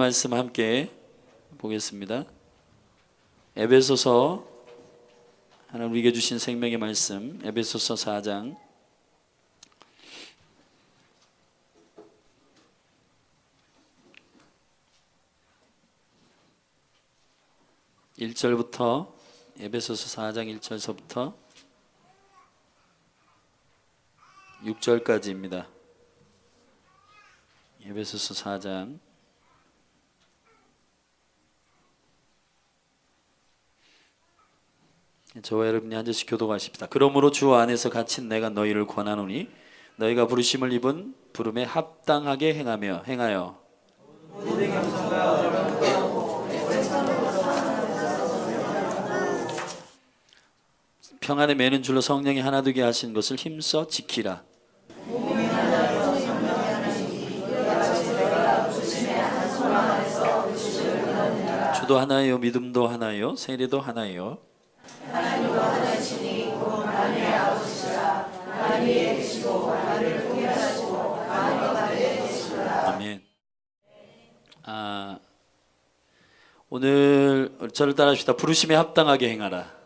말씀 함께 보겠습니다. 에베소서, 하나님 우리에게 주신 생명의 말씀, 에베소서 4장 1절부터, 에베소서 4장 1절서부터 6절까지입니다. 에베소서 4장 저와 여러분이 한 절씩 교독하십시다. 그러므로 주 안에서 갇힌 내가 너희를 권하노니 너희가 부르심을 입은 부름에 합당하게 행하여 평안에 매는 줄로 성령이 하나 되게 하신 것을 힘써 지키라. 주도 하나요, 믿음도 하나요, 세례도 하나요. 하나님과 하나이시니 곧 만유의 아버지시라. 만유에 계시고 만유를 통일하시고 만유와 가운데 계시구나. 아멘. 오늘 저를 따라합시다. 부르심에 합당하게 행하라.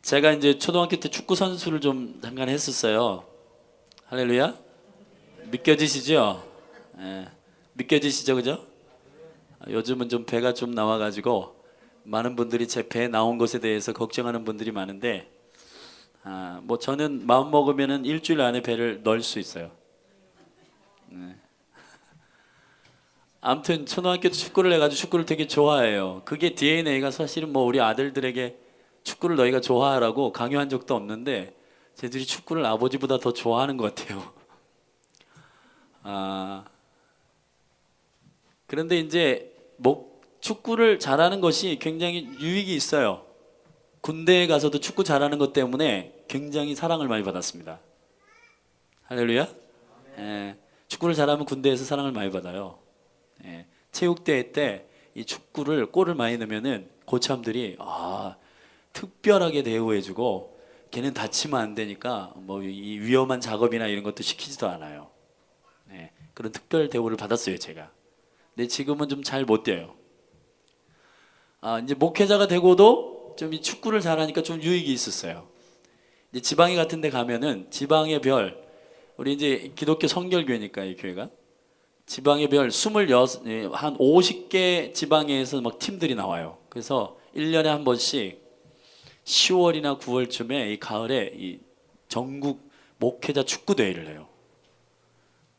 제가 이제 초등학교 때 축구 선수를 좀 잠깐 했었어요. 할렐루야. 믿겨지시죠? 예. 믿겨지시죠, 그죠? 요즘은 좀 배가 좀 나와가지고 많은 분들이 제 배 나온 것에 대해서 걱정하는 분들이 많은데, 뭐 저는 마음 먹으면은 일주일 안에 배를 넣을 수 있어요. 네. 아무튼 초등학교 때 축구를 해가지고 축구를 되게 좋아해요. 그게 DNA가 사실은 뭐 우리 아들들에게 축구를 너희가 좋아하라고 강요한 적도 없는데 쟤들이 축구를 아버지보다 더 좋아하는 것 같아요. 그런데 이제 축구를 잘하는 것이 굉장히 유익이 있어요. 군대에 가서도 축구 잘하는 것 때문에 굉장히 사랑을 많이 받았습니다. 할렐루야. 예, 축구를 잘하면 군대에서 사랑을 많이 받아요. 예, 체육대회 때 이 축구를 골을 많이 넣으면은 고참들이 특별하게 대우해주고, 걔는 다치면 안 되니까 뭐 이 위험한 작업이나 이런 것도 시키지도 않아요. 예, 그런 특별 대우를 받았어요, 제가. 근데 지금은 좀 잘 못 돼요. 이제 목회자가 되고도 좀 이 축구를 잘하니까 좀 유익이 있었어요. 이제 지방에 같은 데 가면은 지방의 별, 우리 이제 기독교 성결교회니까 이 교회가 지방의 별 26, 한 50개 지방에서 막 팀들이 나와요. 그래서 1년에 한 번씩 10월이나 9월쯤에 이 가을에 이 전국 목회자 축구 대회를 해요.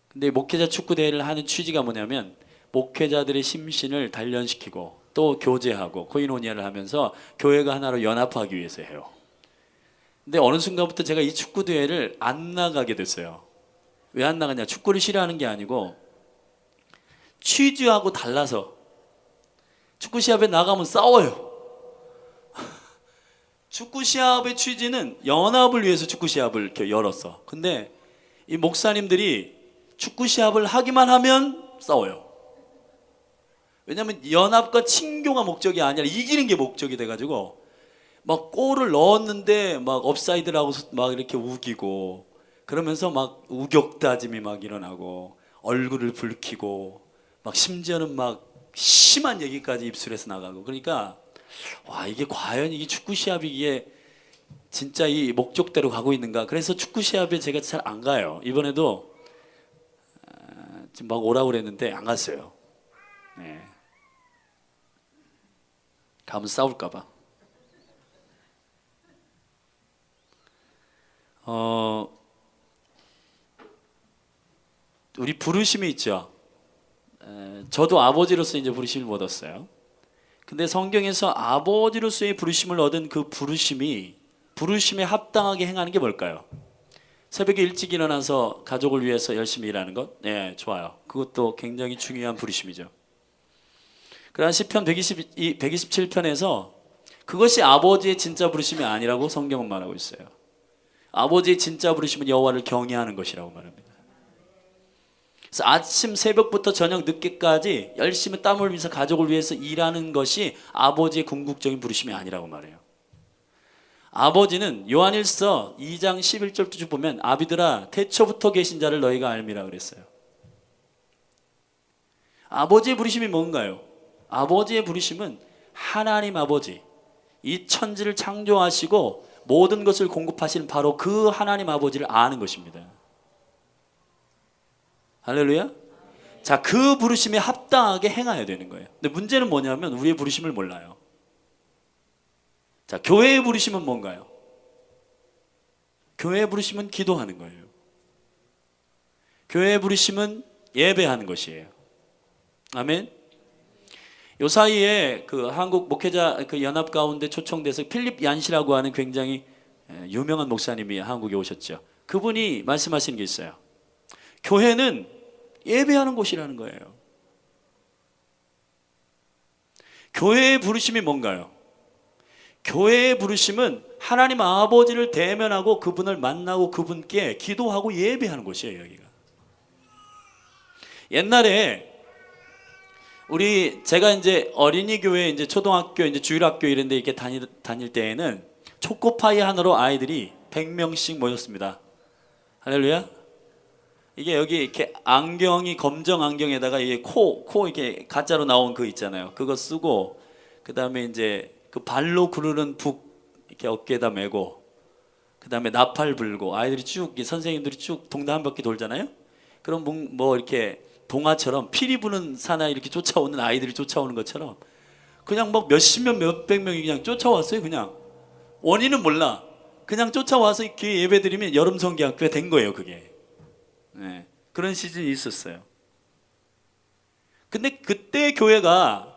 근데 목회자 축구 대회를 하는 취지가 뭐냐면 목회자들의 심신을 단련시키고 또 교제하고 코이노니아를 하면서 교회가 하나로 연합하기 위해서 해요. 근데 어느 순간부터 제가 이 축구 대회를 안 나가게 됐어요. 왜 안 나가냐? 축구를 싫어하는 게 아니고 취지하고 달라서. 축구 시합에 나가면 싸워요. 축구 시합의 취지는 연합을 위해서 축구 시합을 이렇게 열었어. 근데 이 목사님들이 축구 시합을 하기만 하면 싸워요. 왜냐하면 연합과 친교가 목적이 아니라 이기는 게 목적이 돼가지고 막 골을 넣었는데 막 업사이드라고 막 이렇게 우기고 그러면서 막 우격다짐이 막 일어나고 얼굴을 붉히고 막 심지어는 막 심한 얘기까지 입술에서 나가고. 그러니까 와, 이게 과연 이게 축구 시합이 이게 진짜 이 목적대로 가고 있는가. 그래서 축구 시합에 제가 잘 안 가요. 이번에도 지금 막 오라고 그랬는데 안 갔어요. 네. 가면 싸울까봐. 우리 부르심이 있죠. 저도 아버지로서 이제 부르심을 얻었어요. 근데 성경에서 아버지로서의 부르심을 얻은 그 부르심에 합당하게 행하는 게 뭘까요? 새벽에 일찍 일어나서 가족을 위해서 열심히 일하는 것? 네, 좋아요. 그것도 굉장히 중요한 부르심이죠. 그러나 시편 127편에서 그것이 아버지의 진짜 부르심이 아니라고 성경은 말하고 있어요. 아버지의 진짜 부르심은 여호와를 경외하는 것이라고 말합니다. 그래서 아침 새벽부터 저녁 늦게까지 열심히 땀을 흘리면서 가족을 위해서 일하는 것이 아버지의 궁극적인 부르심이 아니라고 말해요. 아버지는 요한일서 2장 11절도 쭉 보면 아비들아 태초부터 계신 자를 너희가 알미라 그랬어요. 아버지의 부르심이 뭔가요? 아버지의 부르심은 하나님 아버지, 이 천지를 창조하시고 모든 것을 공급하시는 바로 그 하나님 아버지를 아는 것입니다. 할렐루야. 자, 그 부르심에 합당하게 행해야 되는 거예요. 근데 문제는 뭐냐면 우리의 부르심을 몰라요. 자, 교회의 부르심은 뭔가요? 교회의 부르심은 기도하는 거예요. 교회의 부르심은 예배하는 것이에요. 아멘. 요 사이에 그 한국 목회자 그 연합 가운데 초청돼서 필립 얀시라고 하는 굉장히 유명한 목사님이 한국에 오셨죠. 그분이 말씀하신 게 있어요. 교회는 예배하는 곳이라는 거예요. 교회의 부르심이 뭔가요? 교회의 부르심은 하나님 아버지를 대면하고 그분을 만나고 그분께 기도하고 예배하는 곳이에요. 여기가 옛날에 제가 이제 어린이 교회, 이제 초등학교, 이제 주일학교 이런 데 이렇게 다닐 때에는 초코파이 하나로 아이들이 100명씩 모였습니다. 할렐루야. 이게 여기 이렇게 안경이 검정 안경에다가 이게 코 이렇게 가짜로 나온 그 있잖아요. 그거 쓰고, 그 다음에 이제 그 발로 구르는 북 이렇게 어깨에다 메고, 그 다음에 나팔 불고, 아이들이 쭉, 선생님들이 쭉 동네 한 바퀴 돌잖아요. 그럼 뭐 이렇게 동화처럼 피리 부는 사나이 이렇게 쫓아오는 아이들이 쫓아오는 것처럼 그냥 막 몇십 명 몇백 명이 그냥 쫓아왔어요. 그냥 원인은 몰라. 그냥 쫓아와서 교회 예배드리면 여름 성경학교가 된 거예요. 그게 네, 그런 시즌이 있었어요. 근데 그때 교회가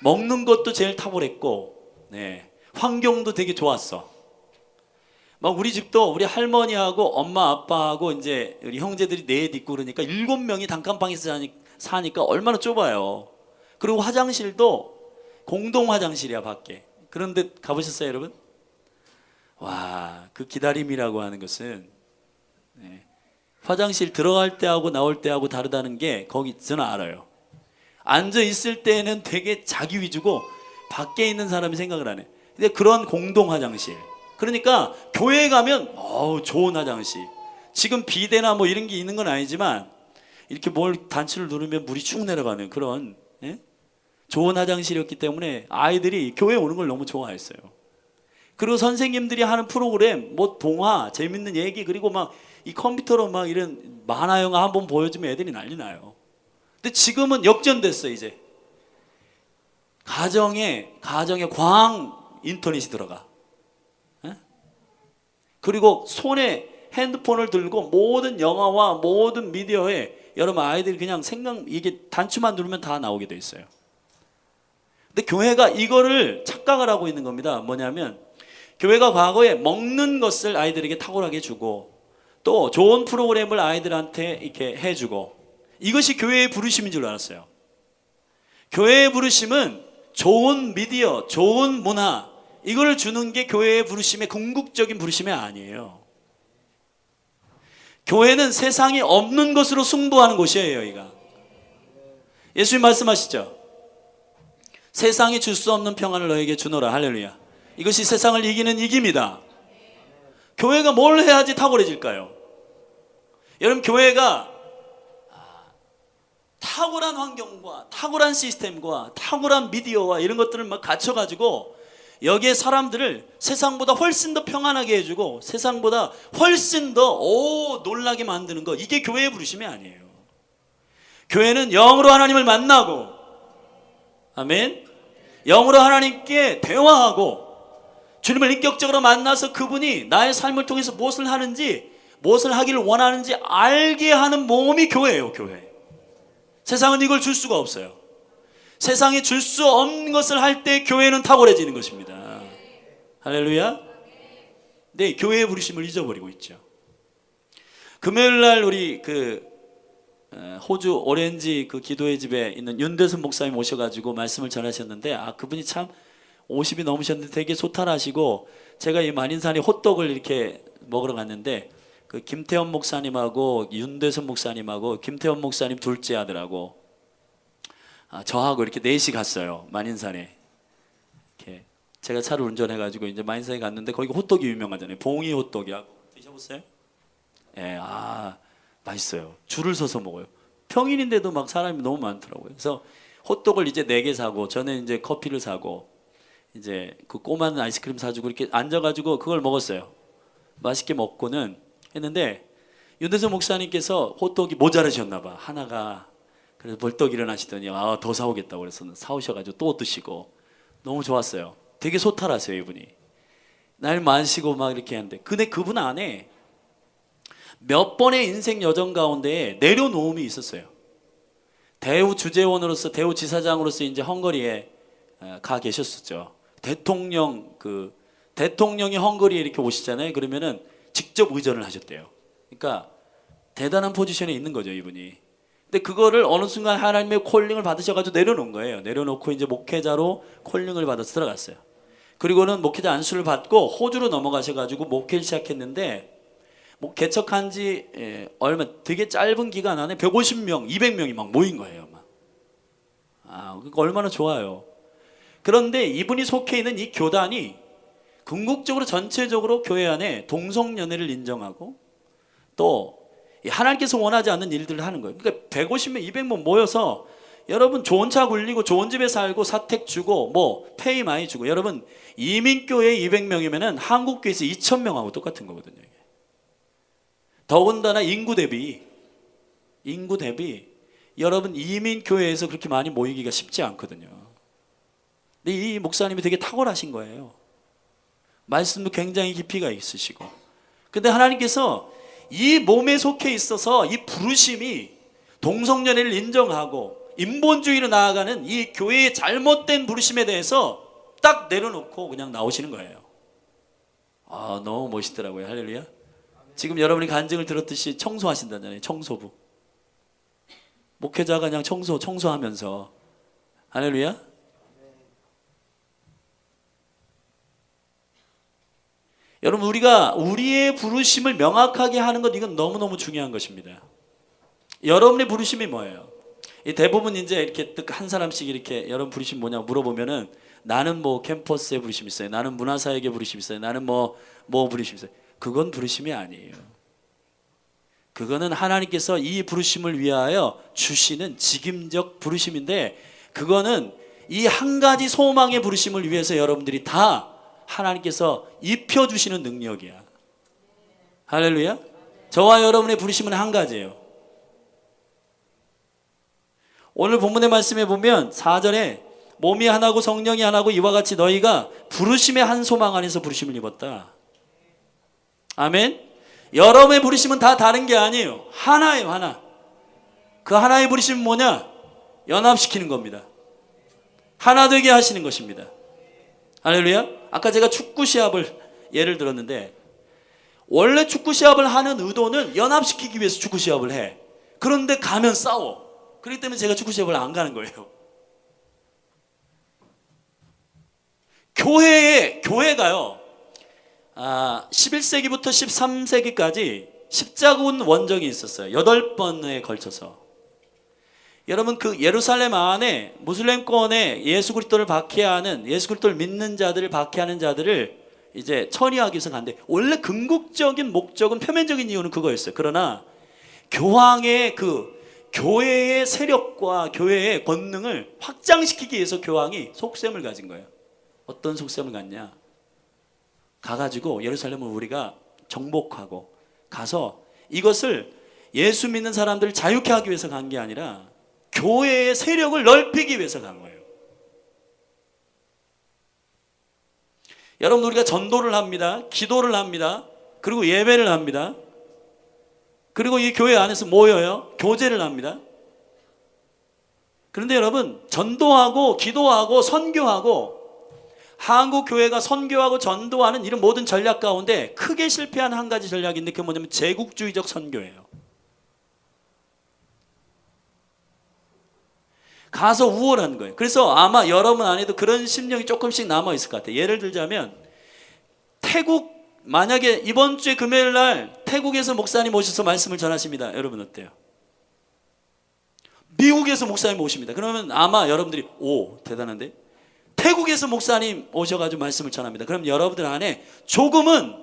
먹는 것도 제일 탁월했고, 네, 환경도 되게 좋았어. 막 우리 집도 우리 할머니하고 엄마 아빠하고 이제 우리 형제들이 넷 있고 그러니까 7명이 단칸방에서 사니까 얼마나 좁아요. 그리고 화장실도 공동 화장실이야, 밖에. 그런데 가보셨어요, 여러분? 와, 그 기다림이라고 하는 것은, 네, 화장실 들어갈 때하고 나올 때하고 다르다는 게 거기 저는 알아요. 앉아 있을 때는 되게 자기 위주고 밖에 있는 사람이 생각을 안 해. 근데 그런 공동 화장실, 그러니까 교회에 가면 좋은 화장실, 지금 비데나 뭐 이런 게 있는 건 아니지만 이렇게 뭘 단추를 누르면 물이 쭉 내려가는 그런, 예? 좋은 화장실이었기 때문에 아이들이 교회에 오는 걸 너무 좋아했어요. 그리고 선생님들이 하는 프로그램, 뭐 동화, 재밌는 얘기, 그리고 막 이 컴퓨터로 막 이런 만화 영화 한번 보여주면 애들이 난리 나요. 근데 지금은 역전됐어요. 이제 가정에 광 인터넷이 들어가. 그리고 손에 핸드폰을 들고 모든 영화와 모든 미디어에 여러분 아이들이 그냥 이게 단추만 누르면 다 나오게 돼 있어요. 근데 교회가 이거를 착각을 하고 있는 겁니다. 뭐냐면 교회가 과거에 먹는 것을 아이들에게 탁월하게 주고 또 좋은 프로그램을 아이들한테 이렇게 해주고, 이것이 교회의 부르심인 줄 알았어요. 교회의 부르심은 좋은 미디어, 좋은 문화, 이걸 주는 게 교회의 부르심의 궁극적인 부르심이 아니에요. 교회는 세상에 없는 것으로 승부하는 곳이에요. 여기가 예수님 말씀하시죠. 세상이 줄 수 없는 평안을 너에게 주노라. 할렐루야. 이것이 세상을 이기는 이깁니다. 교회가 뭘 해야지 탁월해질까요? 여러분, 교회가 탁월한 환경과 탁월한 시스템과 탁월한 미디어와 이런 것들을 막 갖춰가지고 여기에 사람들을 세상보다 훨씬 더 평안하게 해주고 세상보다 훨씬 더 놀라게 만드는 것, 이게 교회의 부르심이 아니에요. 교회는 영으로 하나님을 만나고, 아멘, 영으로 하나님께 대화하고 주님을 인격적으로 만나서 그분이 나의 삶을 통해서 무엇을 하는지, 무엇을 하기를 원하는지 알게 하는 몸이 교회예요. 교회. 세상은 이걸 줄 수가 없어요. 세상이 줄 수 없는 것을 할 때 교회는 탁월해지는 것입니다. 할렐루야. 네, 교회의 부르심을 잊어버리고 있죠. 금요일 날 우리 호주 오렌지 그 기도의 집에 있는 윤대순 목사님 오셔가지고 말씀을 전하셨는데, 그분이 참 50이 넘으셨는데 되게 소탈하시고, 제가 이 만인산에 호떡을 이렇게 먹으러 갔는데 그 김태원 목사님하고 윤대순 목사님하고 김태원 목사님 둘째 아들하고 저하고 이렇게 넷이 갔어요. 만인산에 이렇게 제가 차를 운전해가지고 이제 마인사에 갔는데 거기가 호떡이 유명하잖아요. 봉이 호떡이야. 드셔보세요? 예, 맛있어요. 줄을 서서 먹어요. 평일인데도 막 사람이 너무 많더라고요. 그래서 호떡을 이제 4개 사고, 저는 이제 커피를 사고, 이제 그 꼬마는 아이스크림 사주고 이렇게 앉아가지고 그걸 먹었어요. 맛있게 먹고는 했는데 윤대성 목사님께서 호떡이 모자라셨나봐. 하나가. 그래서 벌떡 일어나시더니 더 사오겠다고 그래서 사오셔가지고 또 드시고 너무 좋았어요. 되게 소탈하세요 이분이. 날 마시고 막 이렇게 하는데 근데 그분 안에 몇 번의 인생 여정 가운데 내려놓음이 있었어요. 대우 주재원으로서 대우 지사장으로서 이제 헝가리에 가 계셨었죠. 대통령이 헝가리에 이렇게 오시잖아요. 그러면은 직접 의전을 하셨대요. 그러니까 대단한 포지션에 있는 거죠 이분이. 근데 그거를 어느 순간 하나님의 콜링을 받으셔가지고 내려놓은 거예요. 내려놓고 이제 목회자로 콜링을 받아서 들어갔어요. 그리고는 목회자 안수를 받고 호주로 넘어가셔가지고 목회를 시작했는데 개척한 지 얼마 되게 짧은 기간 안에 150명, 200명이 막 모인 거예요. 그러니까 얼마나 좋아요. 그런데 이분이 속해 있는 이 교단이 궁극적으로 전체적으로 교회 안에 동성연애를 인정하고 또 하나님께서 원하지 않는 일들을 하는 거예요. 그러니까 150명, 200명 모여서 여러분 좋은 차 굴리고 좋은 집에 살고 사택 주고 뭐 페이 많이 주고 여러분 이민교회 200명이면은 한국교회에서 2,000명하고 똑같은 거거든요. 이게. 더군다나 인구 대비 여러분 이민교회에서 그렇게 많이 모이기가 쉽지 않거든요. 근데 이 목사님이 되게 탁월하신 거예요. 말씀도 굉장히 깊이가 있으시고. 근데 하나님께서 이 몸에 속해 있어서 이 부르심이 동성연애를 인정하고 인본주의로 나아가는 이 교회의 잘못된 부르심에 대해서 딱 내려놓고 그냥 나오시는 거예요. 너무 멋있더라고요. 할렐루야. 지금 여러분이 간증을 들었듯이 청소하신다잖아요. 청소부. 목회자가 그냥 청소하면서. 할렐루야. 여러분 우리가 우리의 부르심을 명확하게 하는 것 이건 너무너무 중요한 것입니다. 여러분의 부르심이 뭐예요? 대부분 이제 이렇게 한 사람씩 이렇게 여러분 부르심 뭐냐고 물어보면은 나는 뭐 캠퍼스에 부르심 있어요. 나는 문화사역에 부르심 있어요. 나는 뭐 부르심 있어요. 그건 부르심이 아니에요. 그거는 하나님께서 이 부르심을 위하여 주시는 직임적 부르심인데 그거는 이 한 가지 소망의 부르심을 위해서 여러분들이 다 하나님께서 입혀주시는 능력이야. 할렐루야. 저와 여러분의 부르심은 한 가지예요. 오늘 본문의 말씀에 보면 4절에 몸이 하나고 성령이 하나고 이와 같이 너희가 부르심의 한 소망 안에서 부르심을 입었다. 아멘. 여러분의 부르심은 다 다른 게 아니에요. 하나예요. 하나. 그 하나의 부르심은 뭐냐? 연합시키는 겁니다. 하나 되게 하시는 것입니다. 할렐루야. 아까 제가 축구 시합을 예를 들었는데 원래 축구 시합을 하는 의도는 연합시키기 위해서 축구 시합을 해. 그런데 가면 싸워. 그렇기 때문에 제가 축구 시합을 안 가는 거예요. 교회가요 11세기부터 13세기까지 십자군 원정이 있었어요. 8번에 걸쳐서. 여러분 그 예루살렘 안에 무슬림권에 예수 그리스도를 박해하는 예수 그리스도를 믿는 자들을 박해하는 자들을 이제 처리하기 위해서 간대. 원래 궁극적인 목적은 표면적인 이유는 그거였어요. 그러나 교황의 교회의 세력과 교회의 권능을 확장시키기 위해서 교황이 속셈을 가진 거예요. 어떤 속셈을 갖냐? 가가지고 예루살렘을 우리가 정복하고 가서 이것을 예수 믿는 사람들을 자유케 하기 위해서 간 게 아니라 교회의 세력을 넓히기 위해서 간 거예요. 여러분 우리가 전도를 합니다. 기도를 합니다. 그리고 예배를 합니다. 그리고 이 교회 안에서 모여요. 교제를 합니다. 그런데 여러분 전도하고 기도하고 선교하고 한국 교회가 선교하고 전도하는 이런 모든 전략 가운데 크게 실패한 한 가지 전략이 있는데 그게 뭐냐면 제국주의적 선교예요. 가서 우월한 거예요. 그래서 아마 여러분 안에도 그런 심령이 조금씩 남아 있을 것 같아요. 예를 들자면 만약에 이번 주에 금요일 날 태국에서 목사님 오셔서 말씀을 전하십니다. 여러분 어때요? 미국에서 목사님 오십니다. 그러면 아마 여러분들이 대단한데? 태국에서 목사님 오셔가지고 말씀을 전합니다. 그럼 여러분들 안에 조금은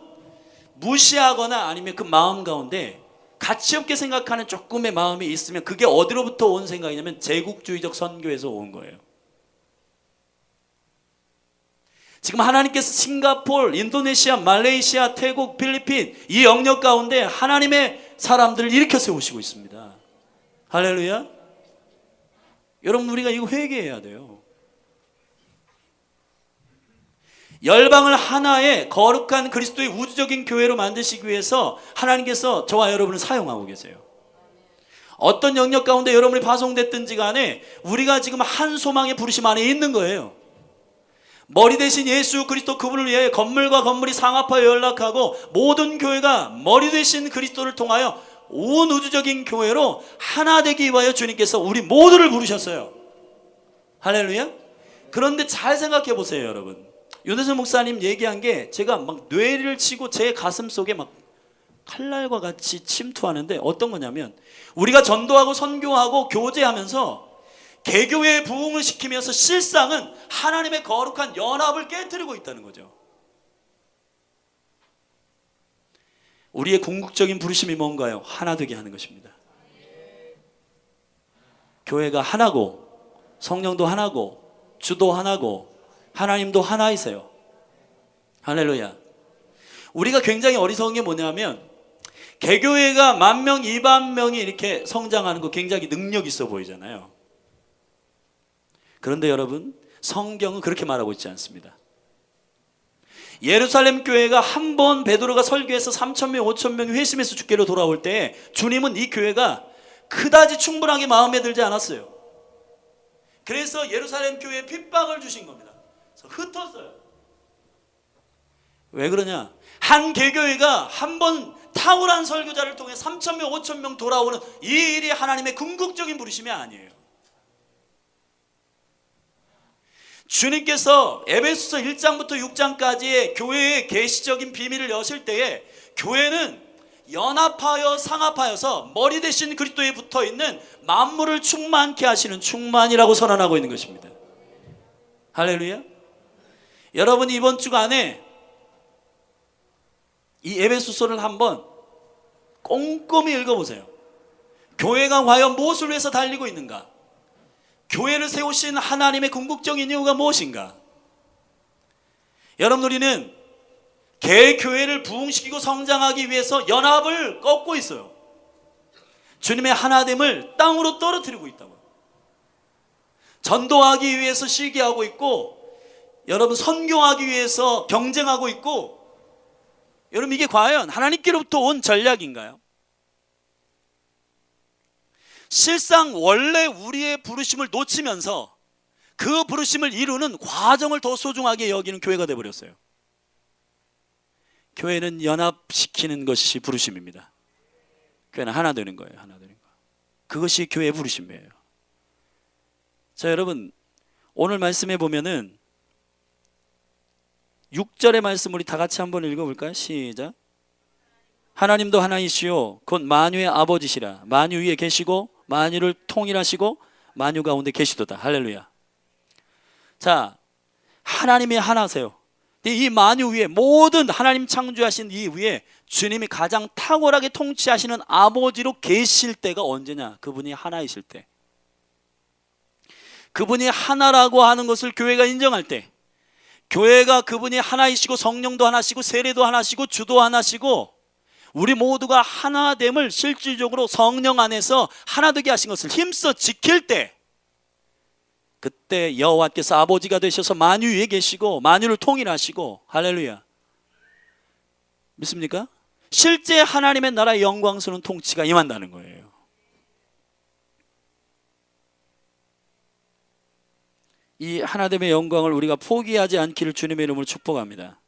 무시하거나 아니면 그 마음 가운데 가치없게 생각하는 조금의 마음이 있으면 그게 어디로부터 온 생각이냐면 제국주의적 선교에서 온 거예요. 지금 하나님께서 싱가포르, 인도네시아, 말레이시아, 태국, 필리핀 이 영역 가운데 하나님의 사람들을 일으켜 세우시고 있습니다. 할렐루야. 여러분, 우리가 이거 회개해야 돼요. 열방을 하나의 거룩한 그리스도의 우주적인 교회로 만드시기 위해서 하나님께서 저와 여러분을 사용하고 계세요. 어떤 영역 가운데 여러분이 파송됐든지 간에 우리가 지금 한 소망의 부르심 안에 있는 거예요. 머리 대신 예수 그리스도 그분을 위해 건물과 건물이 상합하여 연락하고 모든 교회가 머리 대신 그리스도를 통하여 온 우주적인 교회로 하나 되기 위하여 주님께서 우리 모두를 부르셨어요. 할렐루야. 그런데 잘 생각해 보세요, 여러분. 윤대선 목사님 얘기한 게 제가 막 뇌를 치고 제 가슴 속에 막 칼날과 같이 침투하는데 어떤 거냐면 우리가 전도하고 선교하고 교제하면서 개교회의 부흥을 시키면서 실상은 하나님의 거룩한 연합을 깨뜨리고 있다는 거죠. 우리의 궁극적인 부르심이 뭔가요? 하나 되게 하는 것입니다. 교회가 하나고 성령도 하나고 주도 하나고 하나님도 하나이세요. 할렐루야. 우리가 굉장히 어리석은 게 뭐냐면 개교회가 10,000명, 20,000명이 이렇게 성장하는 거 굉장히 능력 있어 보이잖아요. 그런데 여러분, 성경은 그렇게 말하고 있지 않습니다. 예루살렘 교회가 한 번 베드로가 설교해서 3,000명, 5,000명이 회심해서 주께로 돌아올 때 주님은 이 교회가 그다지 충분하게 마음에 들지 않았어요. 그래서 예루살렘 교회에 핍박을 주신 겁니다. 흩었어요. 왜 그러냐? 한 개교회가 한 번 탁월한 설교자를 통해 3,000명, 5,000명 돌아오는 이 일이 하나님의 궁극적인 부르심이 아니에요. 주님께서 에베소서 1장부터 6장까지의 교회의 계시적인 비밀을 여실 때에 교회는 연합하여 상합하여서 머리 대신 그리스도에 붙어있는 만물을 충만케 하시는 충만이라고 선언하고 있는 것입니다. 할렐루야. 여러분, 이번 주간에 이 에베소서를 한번 꼼꼼히 읽어보세요. 교회가 과연 무엇을 위해서 달리고 있는가? 교회를 세우신 하나님의 궁극적인 이유가 무엇인가? 여러분, 우리는 개교회를 부흥시키고 성장하기 위해서 연합을 꺾고 있어요. 주님의 하나됨을 땅으로 떨어뜨리고 있다고요. 전도하기 위해서 시기하고 있고, 여러분 선교하기 위해서 경쟁하고 있고, 여러분 이게 과연 하나님께로부터 온 전략인가요? 실상 원래 우리의 부르심을 놓치면서 그 부르심을 이루는 과정을 더 소중하게 여기는 교회가 되어버렸어요. 교회는 연합시키는 것이 부르심입니다. 교회는 하나 되는 거예요. 하나 되는 거. 그것이 교회의 부르심이에요. 자, 여러분, 오늘 말씀해 보면은 6절의 말씀 우리 다 같이 한번 읽어볼까요? 시작. 하나님도 하나이시요 곧 만유의 아버지시라. 만유 위에 계시고 만유를 통일하시고 만유 가운데 계시도다. 할렐루야. 자, 하나님이 하나세요. 이 만유 위에, 모든 하나님 창조하신 이 위에 주님이 가장 탁월하게 통치하시는 아버지로 계실 때가 언제냐? 그분이 하나이실 때. 그분이 하나라고 하는 것을 교회가 인정할 때, 교회가 그분이 하나이시고 성령도 하나시고 세례도 하나시고 주도 하나시고 우리 모두가 하나됨을 실질적으로 성령 안에서 하나 되게 하신 것을 힘써 지킬 때, 그때 여호와께서 아버지가 되셔서 만유 위에 계시고 만유를 통일하시고, 할렐루야, 믿습니까? 실제 하나님의 나라의 영광스러운 통치가 임한다는 거예요. 이 하나됨의 영광을 우리가 포기하지 않기를 주님의 이름으로 축복합니다.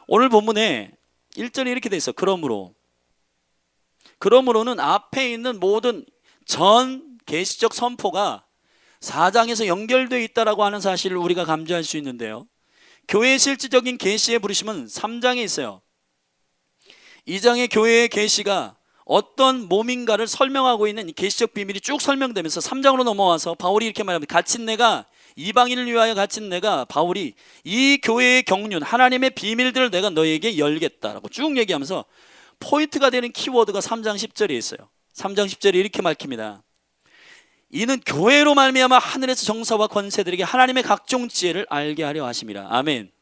오늘 본문에 1절에 이렇게 돼 있어. 그러므로는 앞에 있는 모든 전 계시적 선포가 4장에서 연결되어 있다라고 하는 사실을 우리가 감지할 수 있는데요, 교회의 실질적인 계시의 부르심은 3장에 있어요. 2장의 교회의 계시가 어떤 몸인가를 설명하고 있는 이 계시적 비밀이 쭉 설명되면서 3장으로 넘어와서 바울이 이렇게 말합니다. 갇힌 내가 이방인을 위하여 갇힌 내가 바울이 이 교회의 경륜 하나님의 비밀들을 내가 너에게 열겠다라고 쭉 얘기하면서 포인트가 되는 키워드가 3장 10절에 있어요. 3장 10절에 이렇게 밝힙니다. 이는 교회로 말미암아 하늘에서 정사와 권세들에게 하나님의 각종 지혜를 알게 하려 하심이라. 아멘.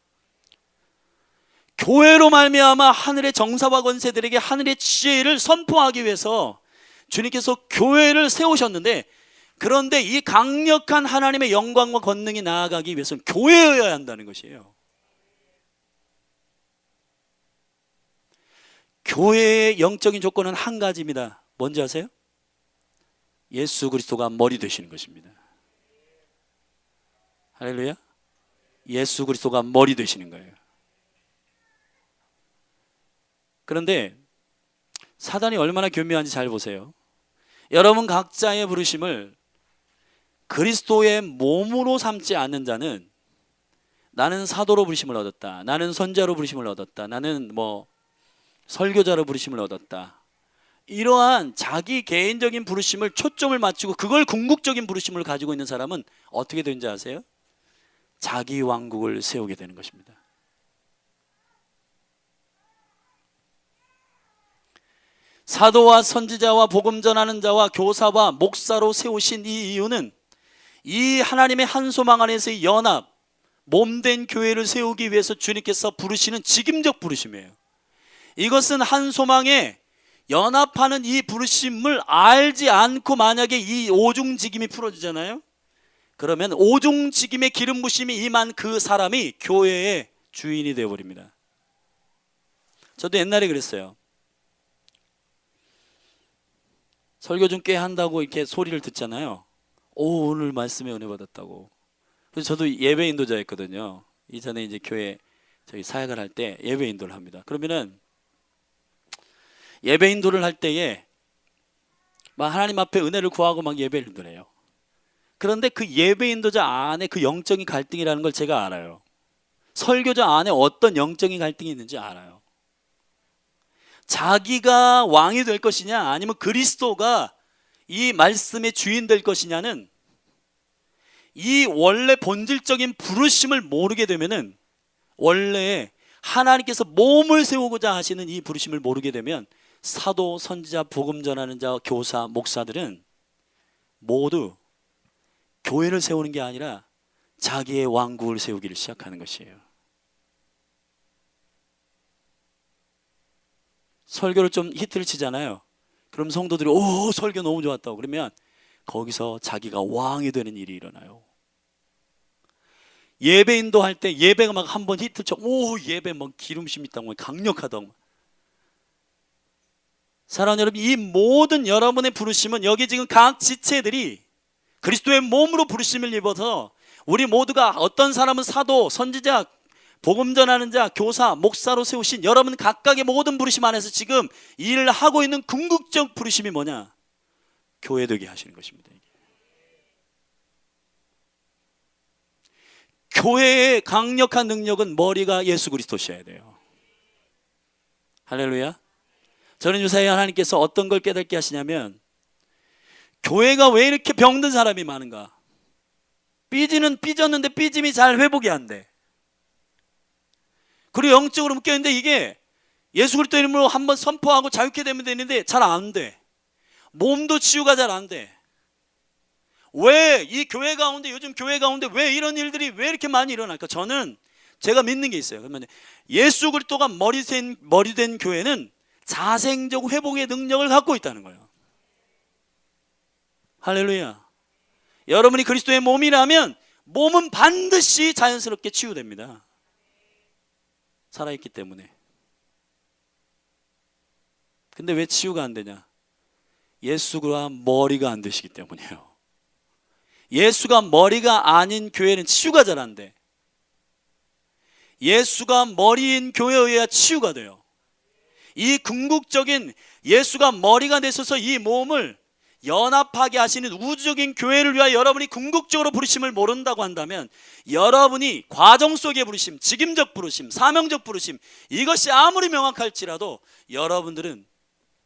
교회로 말미암아 하늘의 정사와 권세들에게 하늘의 지혜를 선포하기 위해서 주님께서 교회를 세우셨는데, 그런데 이 강력한 하나님의 영광과 권능이 나아가기 위해서는 교회여야 한다는 것이에요. 교회의 영적인 조건은 한 가지입니다. 뭔지 아세요? 예수 그리스도가 머리 되시는 것입니다. 할렐루야. 예수 그리스도가 머리 되시는 거예요. 그런데 사단이 얼마나 교묘한지 잘 보세요. 여러분 각자의 부르심을 그리스도의 몸으로 삼지 않는 자는, 나는 사도로 부르심을 얻었다, 나는 선지자로 부르심을 얻었다, 나는 설교자로 부르심을 얻었다, 이러한 자기 개인적인 부르심을 초점을 맞추고 그걸 궁극적인 부르심을 가지고 있는 사람은 어떻게 되는지 아세요? 자기 왕국을 세우게 되는 것입니다. 사도와 선지자와 복음 전하는 자와 교사와 목사로 세우신 이 이유는 이 하나님의 한 소망 안에서의 연합, 몸된 교회를 세우기 위해서 주님께서 부르시는 직임적 부르심이에요. 이것은 한 소망에 연합하는 이 부르심을 알지 않고 만약에 이 오중직임이 풀어지잖아요. 그러면 오중직임의 기름 부심이 임한 그 사람이 교회의 주인이 되어버립니다. 저도 옛날에 그랬어요. 설교 좀 꽤 한다고 이렇게 소리를 듣잖아요. 오, 오늘 말씀에 은혜 받았다고. 그래서 저도 예배 인도자였거든요. 이전에 이제 교회 저희 사역을 할 때 예배 인도를 합니다. 그러면은 예배 인도를 할 때에 막 하나님 앞에 은혜를 구하고 막 예배 인도를 해요. 그런데 그 예배 인도자 안에 그 영적인 갈등이라는 걸 제가 알아요. 설교자 안에 어떤 영적인 갈등이 있는지 알아요. 자기가 왕이 될 것이냐 아니면 그리스도가 이 말씀의 주인 될 것이냐는, 이 원래 본질적인 부르심을 모르게 되면은, 원래 하나님께서 몸을 세우고자 하시는 이 부르심을 모르게 되면 사도, 선지자, 복음 전하는 자, 교사, 목사들은 모두 교회를 세우는 게 아니라 자기의 왕국을 세우기를 시작하는 것이에요. 설교를 좀 히트를 치잖아요. 그럼 성도들이 오, 설교 너무 좋았다고 그러면 거기서 자기가 왕이 되는 일이 일어나요. 예배 인도할 때 예배가 막 한번 히트를 쳐, 오, 예배 막 기름심 있다고 강력하다고. 사랑하는 여러분, 이 모든 여러분의 부르심은 여기 지금 각 지체들이 그리스도의 몸으로 부르심을 입어서 우리 모두가, 어떤 사람은 사도, 선지자, 복음 전하는 자, 교사, 목사로 세우신 여러분 각각의 모든 부르심 안에서 지금 일을 하고 있는 궁극적 부르심이 뭐냐? 교회 되게 하시는 것입니다. 교회의 강력한 능력은 머리가 예수 그리스도셔야 돼요. 할렐루야. 저는 유사히 하나님께서 어떤 걸 깨닫게 하시냐면, 교회가 왜 이렇게 병든 사람이 많은가? 삐졌는데 삐짐이 잘 회복이 안 돼. 그리고 영적으로 묶여있는데 이게 예수 그리스도 이름으로 한번 선포하고 자유케 되면 되는데 잘 안 돼. 몸도 치유가 잘 안 돼. 왜 이 교회 가운데, 요즘 교회 가운데 왜 이런 일들이 왜 이렇게 많이 일어날까? 저는 제가 믿는 게 있어요. 그러면 예수 그리스도가 머리 된 교회는 자생적 회복의 능력을 갖고 있다는 거예요. 할렐루야. 여러분이 그리스도의 몸이라면 몸은 반드시 자연스럽게 치유됩니다. 살아있기 때문에. 근데 왜 치유가 안 되냐? 예수가 머리가 안 되시기 때문이에요. 예수가 머리가 아닌 교회는 치유가 잘 안 돼. 예수가 머리인 교회에 의해야 치유가 돼요. 이 궁극적인 예수가 머리가 되셔서 이 몸을 연합하게 하시는 우주적인 교회를 위하여 여러분이 궁극적으로 부르심을 모른다고 한다면, 여러분이 과정 속의 부르심, 직임적 부르심, 사명적 부르심, 이것이 아무리 명확할지라도 여러분들은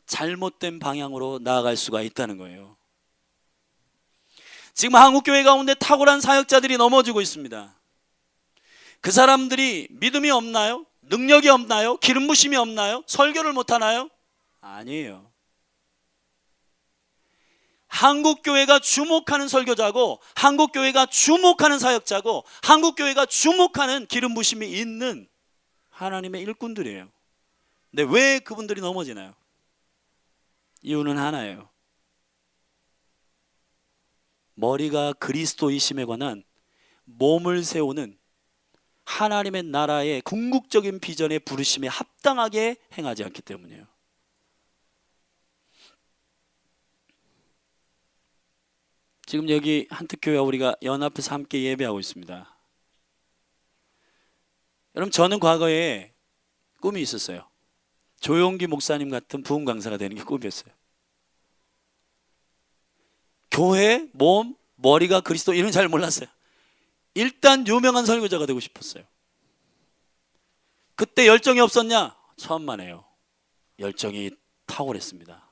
잘못된 방향으로 나아갈 수가 있다는 거예요. 지금 한국교회 가운데 탁월한 사역자들이 넘어지고 있습니다. 그 사람들이 믿음이 없나요? 능력이 없나요? 기름 부심이 없나요? 설교를 못하나요? 아니에요. 한국교회가 주목하는 설교자고, 한국교회가 주목하는 사역자고, 한국교회가 주목하는 기름 부심이 있는 하나님의 일꾼들이에요. 근데 왜 그분들이 넘어지나요? 이유는 하나예요. 머리가 그리스도이심에 관한 몸을 세우는 하나님의 나라의 궁극적인 비전의 부르심에 합당하게 행하지 않기 때문이에요. 지금 여기 한특교회와 우리가 연합해서 함께 예배하고 있습니다. 여러분, 저는 과거에 꿈이 있었어요. 조용기 목사님 같은 부흥 강사가 되는 게 꿈이었어요. 교회, 몸, 머리가 그리스도, 이런 잘 몰랐어요. 일단 유명한 설교자가 되고 싶었어요. 그때 열정이 없었냐? 천만에요. 열정이 탁월했습니다.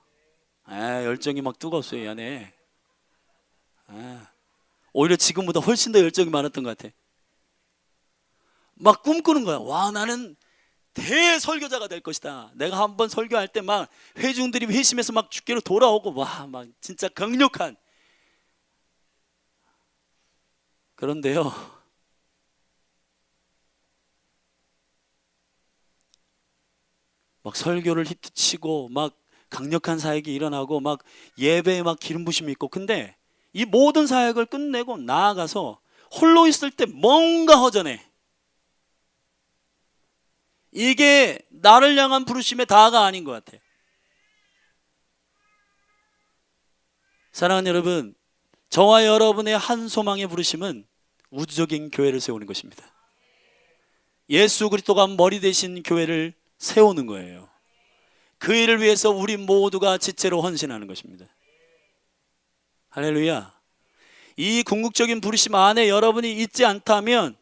열정이 막 뜨거웠어요, 이 안에. 오히려 지금보다 훨씬 더 열정이 많았던 것 같아. 막 꿈꾸는 거야. 와, 나는 대설교자가 될 것이다. 내가 한번 설교할 때 막 회중들이 회심해서 막 주께로 돌아오고, 와, 막 진짜 강력한. 그런데요, 막 설교를 히트치고 막 강력한 사역이 일어나고 막 예배에 막 기름 부심이 있고, 근데 이 모든 사역을 끝내고 나아가서 홀로 있을 때 뭔가 허전해. 이게 나를 향한 부르심의 다가 아닌 것 같아요. 사랑하는 여러분, 저와 여러분의 한 소망의 부르심은 우주적인 교회를 세우는 것입니다. 예수 그리스도가 머리 되신 교회를 세우는 거예요. 그 일을 위해서 우리 모두가 지체로 헌신하는 것입니다. 할렐루야. 이 궁극적인 부르심 안에 여러분이 있지 않다면,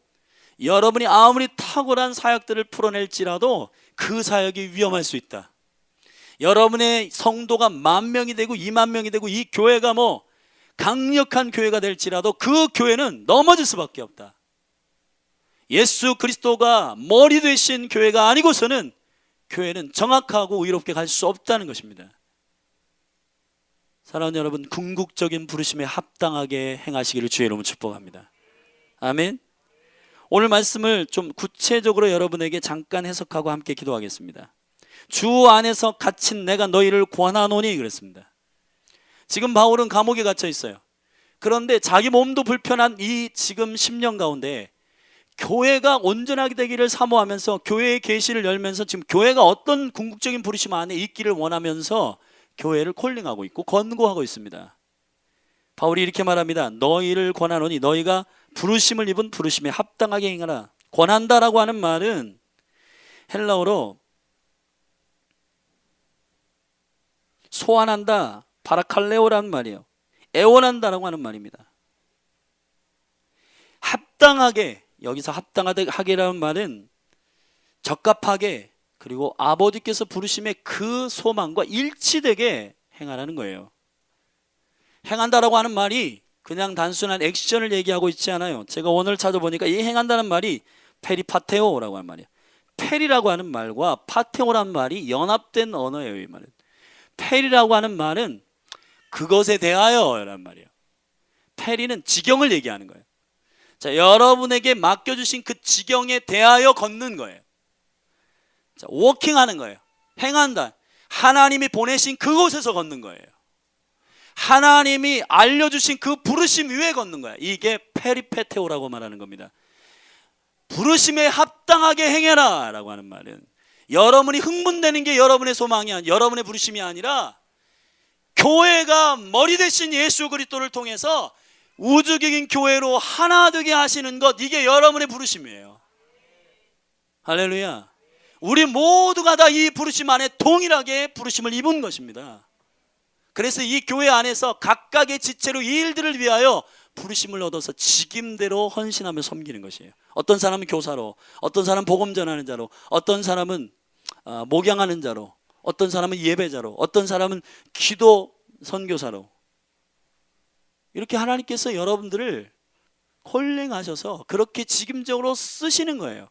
여러분이 아무리 탁월한 사역들을 풀어낼지라도 그 사역이 위험할 수 있다. 여러분의 성도가 10,000명이 되고 20,000명이 되고 이 교회가 뭐 강력한 교회가 될지라도 그 교회는 넘어질 수밖에 없다. 예수 그리스도가 머리 되신 교회가 아니고서는 교회는 정확하고 의롭게 갈 수 없다는 것입니다. 사랑하는 여러분, 궁극적인 부르심에 합당하게 행하시기를 주의 이름으로 축복합니다. 아멘. 오늘 말씀을 좀 구체적으로 여러분에게 잠깐 해석하고 함께 기도하겠습니다. 주 안에서 갇힌 내가 너희를 권하노니 그랬습니다. 지금 바울은 감옥에 갇혀 있어요. 그런데 자기 몸도 불편한 이 지금 10년 가운데 교회가 온전하게 되기를 사모하면서 교회의 계시를 열면서 지금 교회가 어떤 궁극적인 부르심 안에 있기를 원하면서 교회를 콜링하고 있고 권고하고 있습니다. 바울이 이렇게 말합니다. 너희를 권하노니 너희가 부르심을 입은 부르심에 합당하게 행하라. 권한다라고 하는 말은 헬라어로 소환한다, 바라칼레오라는 말이에요. 애원한다라고 하는 말입니다. 합당하게, 여기서 합당하게라는 말은 적합하게, 그리고 아버지께서 부르심의 그 소망과 일치되게 행하라는 거예요. 행한다라고 하는 말이 그냥 단순한 액션을 얘기하고 있지 않아요. 제가 오늘 찾아보니까 이 행한다는 말이 페리파테오라고 하는 말이에요. 페리라고 하는 말과 파테오라는 말이 연합된 언어예요. 이 말은 페리라고 하는 말은 그것에 대하여라는 말이에요. 페리는 지경을 얘기하는 거예요. 자, 여러분에게 맡겨주신 그 지경에 대하여 걷는 거예요. 자, 워킹하는 거예요. 행한다. 하나님이 보내신 그곳에서 걷는 거예요. 하나님이 알려주신 그 부르심 위에 걷는 거야. 이게 페리페테오라고 말하는 겁니다. 부르심에 합당하게 행해라 라고 하는 말은 여러분이 흥분되는 게 여러분의 소망이 아니라, 여러분의 부르심이 아니라 교회가 머리 대신 예수 그리스도를 통해서 우주적인 교회로 하나 되게 하시는 것, 이게 여러분의 부르심이에요. 할렐루야. 우리 모두가 다 이 부르심 안에 동일하게 부르심을 입은 것입니다. 그래서 이 교회 안에서 각각의 지체로 이 일들을 위하여 부르심을 얻어서 직임대로 헌신하며 섬기는 것이에요. 어떤 사람은 교사로, 어떤 사람은 복음 전하는 자로, 어떤 사람은 목양하는 자로, 어떤 사람은 예배자로, 어떤 사람은 기도 선교사로. 이렇게 하나님께서 여러분들을 콜링하셔서 그렇게 직임적으로 쓰시는 거예요.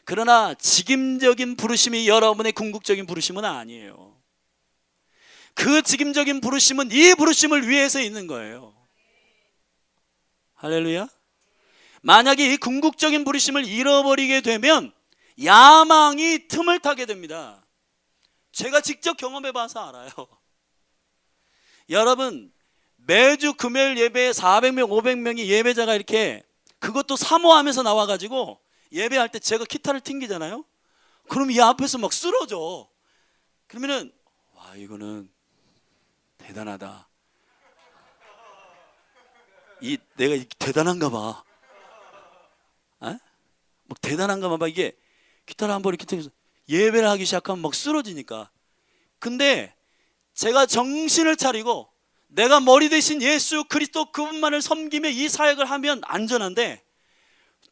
그러나 직임적인 부르심이 여러분의 궁극적인 부르심은 아니에요. 그 직임적인 부르심은 이 부르심을 위해서 있는 거예요. 할렐루야. 만약에 이 궁극적인 부르심을 잃어버리게 되면 야망이 틈을 타게 됩니다. 제가 직접 경험해 봐서 알아요. 여러분, 매주 금요일 예배에 400명 500명이 예배자가 이렇게 그것도 사모하면서 나와가지고 예배할 때 제가 기타를 튕기잖아요. 그럼 이 앞에서 막 쓰러져. 그러면은 와, 이거는 대단하다. 내가 대단한가 봐. 막 대단한가 봐. 이게 기타를 한번 이렇게 튕겨서 예배를 하기 시작하면 막 쓰러지니까. 근데 제가 정신을 차리고 내가 머리 대신 예수 그리스도 그분만을 섬기며 이 사역을 하면 안전한데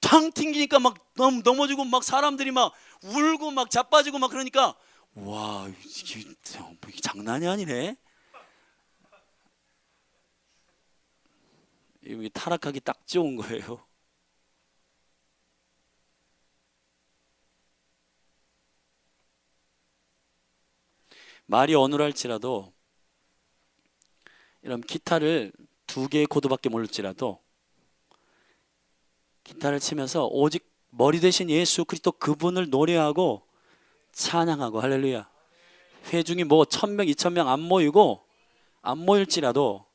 탕 튕기니까 막 넘어지고 막 사람들이 막 울고 막 자빠지고 막 그러니까 와, 이게 장난이 아니네. 이게 타락하기 딱 좋은 거예요. 말이 어눌할지라도 이런 기타를 2개의 코드밖에 모를지라도 기타를 치면서 오직 머리 대신 예수 그리스도 그분을 노래하고 찬양하고 할렐루야. 회중이 뭐 1000명 2000명 안 모일지라도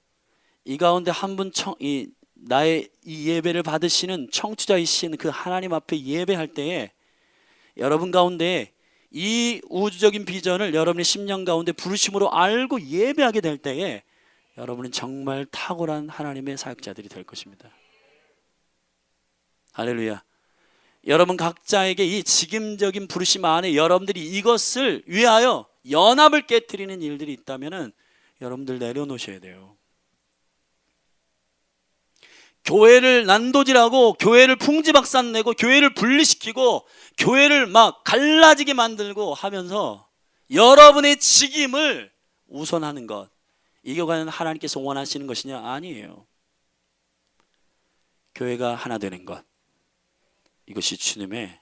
이 가운데 한 분 나의 이 예배를 받으시는 청취자이신 그 하나님 앞에 예배할 때에 여러분 가운데 이 우주적인 비전을 여러분의 심령 가운데 부르심으로 알고 예배하게 될 때에 여러분은 정말 탁월한 하나님의 사역자들이 될 것입니다. 할렐루야. 여러분 각자에게 이 직임적인 부르심 안에 여러분들이 이것을 위하여 연합을 깨트리는 일들이 있다면 여러분들 내려놓으셔야 돼요. 교회를 난도질하고 교회를 풍지박산 내고 교회를 분리시키고 교회를 막 갈라지게 만들고 하면서 여러분의 직임을 우선하는 것, 이게 과연 하나님께서 원하시는 것이냐? 아니에요. 교회가 하나 되는 것, 이것이 주님의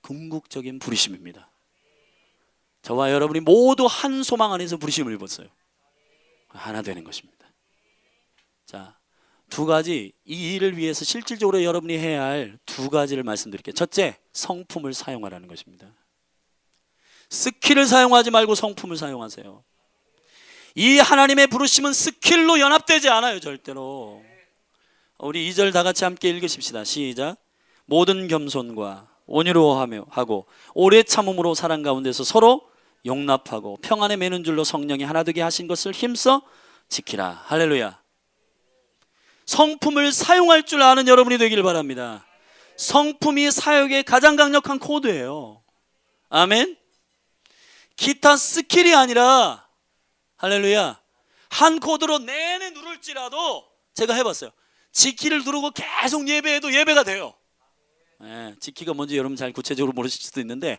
궁극적인 부르심입니다. 저와 여러분이 모두 한 소망 안에서 부르심을 입었어요. 하나 되는 것입니다. 자, 2가지, 이 일을 위해서 실질적으로 여러분이 해야 할 2가지를 말씀드릴게요. 첫째, 성품을 사용하라는 것입니다. 스킬을 사용하지 말고 성품을 사용하세요. 이 하나님의 부르심은 스킬로 연합되지 않아요, 절대로. 우리 2절 다 같이 함께 읽으십시다. 시작. 모든 겸손과 온유로워하며 하고 오래 참음으로 사랑 가운데서 서로 용납하고 평안에 매는 줄로 성령이 하나 되게 하신 것을 힘써 지키라. 할렐루야. 성품을 사용할 줄 아는 여러분이 되길 바랍니다. 성품이 사역의 가장 강력한 코드예요. 아멘. 기타 스킬이 아니라 할렐루야, 한 코드로 내내 누를지라도 제가 해봤어요. 지키를 누르고 계속 예배해도 예배가 돼요. 지키가 뭔지 여러분 잘 구체적으로 모르실 수도 있는데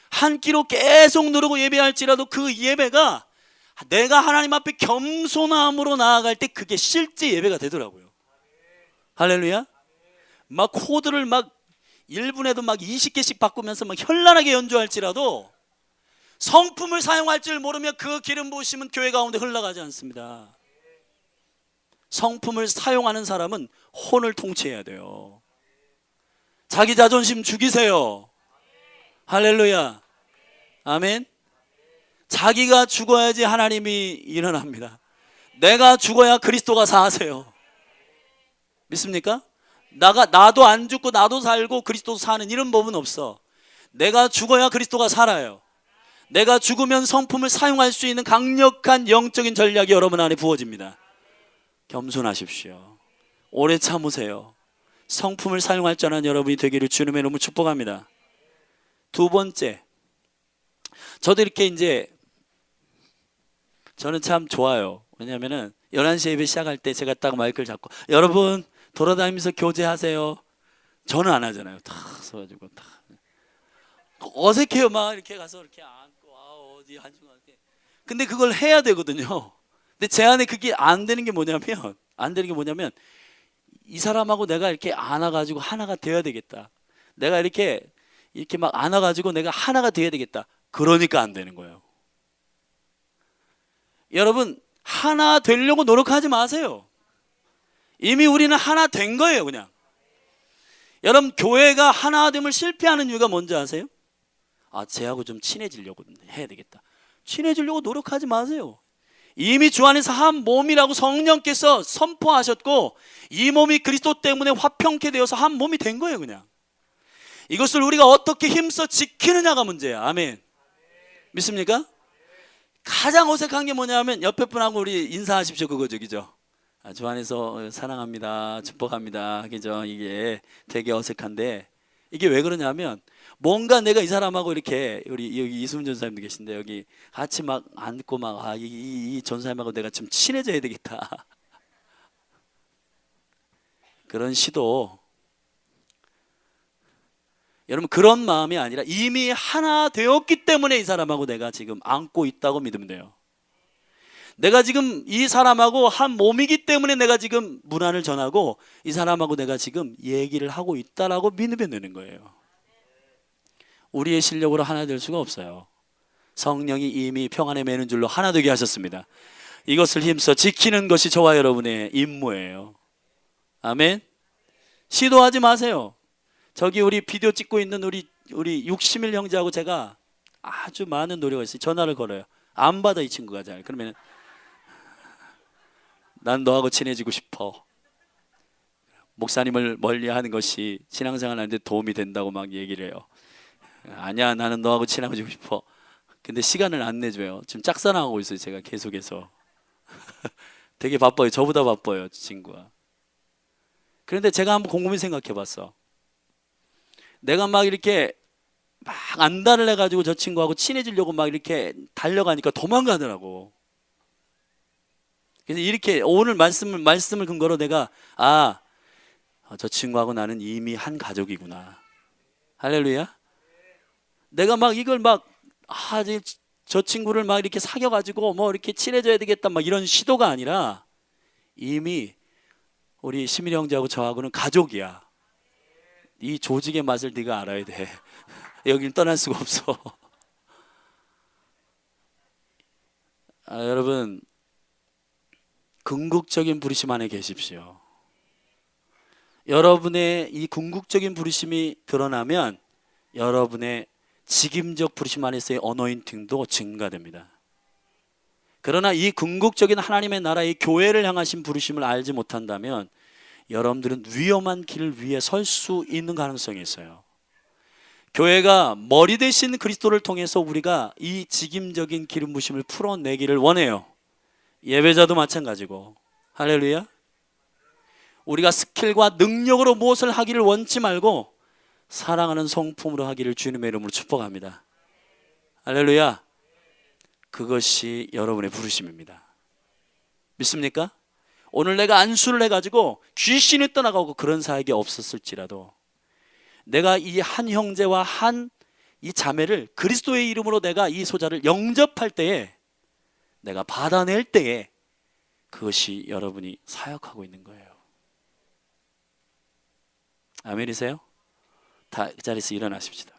한 키로 계속 누르고 예배할지라도 그 예배가 내가 하나님 앞에 겸손함으로 나아갈 때 그게 실제 예배가 되더라고요. 할렐루야. 막 코드를 막 1분에도 막 20개씩 바꾸면서 막 현란하게 연주할지라도 성품을 사용할 줄 모르면 그 기름 부으심은 교회 가운데 흘러가지 않습니다. 성품을 사용하는 사람은 혼을 통치해야 돼요. 자기 자존심 죽이세요. 할렐루야. 아멘. 자기가 죽어야지 하나님이 일어납니다. 내가 죽어야 그리스도가 사세요. 믿습니까? 나도 안 죽고 나도 살고 그리스도 사는 이런 법은 없어. 내가 죽어야 그리스도가 살아요. 내가 죽으면 성품을 사용할 수 있는 강력한 영적인 전략이 여러분 안에 부어집니다. 겸손하십시오. 오래 참으세요. 성품을 사용할 줄 아는 여러분이 되기를 주님의 이름으로 축복합니다. 2번째, 저도 이렇게 이제 저는 참 좋아요. 왜냐하면은 11시 예배 시작할 때 제가 딱 마이크를 잡고 여러분 돌아다니면서 교제하세요. 저는 안 하잖아요. 다 서가지고 다 어색해요. 막 이렇게 가서 이렇게 앉고 어디 한중간 이렇게. 근데 그걸 해야 되거든요. 근데 제 안에 그게 안 되는 게 뭐냐면 안 되는 게 뭐냐면 이 사람하고 내가 이렇게 안아가지고 하나가 되어야 되겠다. 내가 이렇게 막 안아가지고 내가 하나가 되어야 되겠다. 그러니까 안 되는 거예요. 여러분, 하나 되려고 노력하지 마세요. 이미 우리는 하나 된 거예요, 그냥. 여러분, 교회가 하나됨을 실패하는 이유가 뭔지 아세요? 아, 쟤하고 좀 친해지려고 해야 되겠다. 친해지려고 노력하지 마세요. 이미 주 안에서 한 몸이라고 성령께서 선포하셨고, 이 몸이 그리스도 때문에 화평케 되어서 한 몸이 된 거예요, 그냥. 이것을 우리가 어떻게 힘써 지키느냐가 문제야. 아멘. 믿습니까? 가장 어색한 게 뭐냐면 옆에 분하고 우리 인사하십시오, 그거죠, 그죠? 아, 주 안에서 사랑합니다, 축복합니다, 그죠? 이게 되게 어색한데, 이게 왜 그러냐면 뭔가 내가 이 사람하고 이렇게, 우리 여기 이수문 전사님도 계신데 여기 같이 막 앉고 막 이 전사님하고 내가 좀 친해져야 되겠다. 그런 시도, 여러분, 그런 마음이 아니라 이미 하나 되었기 때문에 이 사람하고 내가 지금 안고 있다고 믿으면 돼요. 내가 지금 이 사람하고 한 몸이기 때문에 내가 지금 문안을 전하고 이 사람하고 내가 지금 얘기를 하고 있다라고 믿으면 되는 거예요. 우리의 실력으로 하나 될 수가 없어요. 성령이 이미 평안에 매는 줄로 하나 되게 하셨습니다. 이것을 힘써 지키는 것이 저와 여러분의 임무예요. 아멘. 시도하지 마세요. 저기 우리 비디오 찍고 있는 우리 60일 형제하고 제가 아주 많은 노력을 했어요. 전화를 걸어요. 안 받아, 이 친구가 잘. 그러면 난 너하고 친해지고 싶어. 목사님을 멀리하는 것이 신앙생활 하는데 도움이 된다고 막 얘기를 해요. 아니야, 나는 너하고 친해지고 싶어. 근데 시간을 안 내줘요. 지금 짝사랑하고 있어요, 제가 계속해서. 되게 바빠요. 저보다 바빠요, 친구가. 그런데 제가 한번 곰곰이 생각해 봤어. 내가 막 이렇게 막 안달을 해가지고 저 친구하고 친해지려고 막 이렇게 달려가니까 도망가더라고. 그래서 이렇게 오늘 말씀을 근거로 내가 저 친구하고 나는 이미 한 가족이구나. 할렐루야. 내가 막 이걸 막 저 친구를 막 이렇게 사귀어가지고 뭐 이렇게 친해져야 되겠다 막 이런 시도가 아니라 이미 우리 시민이 형제하고 저하고는 가족이야. 이 조직의 맛을 네가 알아야 돼. 여길 떠날 수가 없어. 여러분, 궁극적인 부르심 안에 계십시오. 여러분의 이 궁극적인 부르심이 드러나면 여러분의 직임적 부르심 안에서의 어노인팅도 증가됩니다. 그러나 이 궁극적인 하나님의 나라의 교회를 향하신 부르심을 알지 못한다면 여러분들은 위험한 길 위에 설 수 있는 가능성이 있어요. 교회가 머리 대신 그리스도를 통해서 우리가 이 직임적인 기름 부심을 풀어내기를 원해요. 예배자도 마찬가지고. 할렐루야. 우리가 스킬과 능력으로 무엇을 하기를 원치 말고 사랑하는 성품으로 하기를 주님의 이름으로 축복합니다. 할렐루야. 그것이 여러분의 부르심입니다. 믿습니까? 오늘 내가 안수를 해가지고 귀신이 떠나가고 그런 사역이 없었을지라도 내가 이 한 형제와 한 이 자매를 그리스도의 이름으로 내가 이 소자를 영접할 때에, 내가 받아낼 때에 그것이 여러분이 사역하고 있는 거예요. 아멘이세요? 다 그 자리에서 일어나십시다.